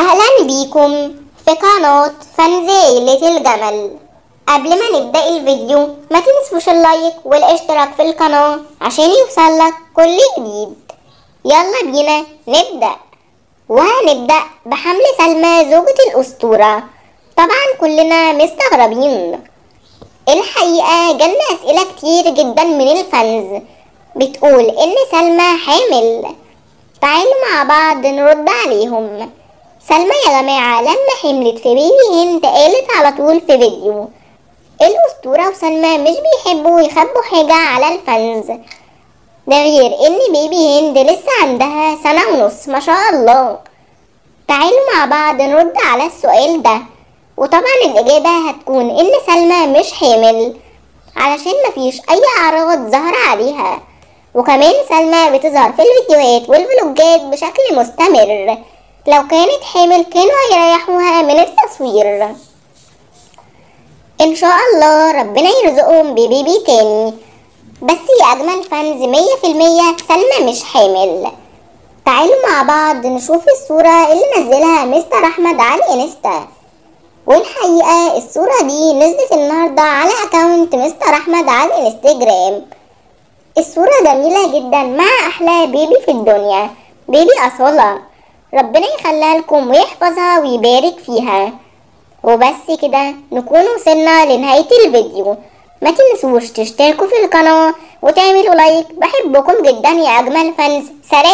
أهلا بيكم في قناة فانزيلة الجمل. قبل ما نبدأ الفيديو ما تنسوش اللايك والاشتراك في القناة عشان يوصلك كل جديد. يلا بينا نبدأ، وهنبدأ بحمل سلمى زوجة الأسطورة. طبعا كلنا مستغربين، الحقيقة جالنا أسئلة كتير جدا من الفانز بتقول إن سلمى حامل. تعالوا مع بعض نرد عليهم. سلمى يا جماعة لما حملت في بيبي هند قالت على طول في فيديو الأسطورة وسلمى مش بيحبوا يخبوا حاجة على الفانز، ده غير إن بيبي هند لسه عندها 1.5 سنة ما شاء الله. تعالوا مع بعض نرد على السؤال ده، وطبعا الإجابة هتكون إن سلمى مش حامل علشان مفيش أي أعراض ظاهرة عليها، وكمان سلمى بتظهر في الفيديوهات والفلوجات بشكل مستمر. لو كانت حامل كانوا هيريحوها من التصوير. ان شاء الله ربنا يرزقهم ببيبي تاني، بس يا اجمل فانز 100% سلمى مش حامل. تعالوا مع بعض نشوف الصورة اللي نزلها مستر احمد على الانستا، والحقيقة الصورة دي نزلت النهاردة على اكاونت مستر احمد على الانستجرام. الصورة جميلة جدا مع احلى بيبي في الدنيا، بيبي اصالة، ربنا يخليها لكم ويحفظها ويبارك فيها. وبس كده نكون وصلنا لنهاية الفيديو. ما تنسوش تشتركوا في القناة وتعملوا لايك. بحبكم جدا يا اجمل فانز. سلام.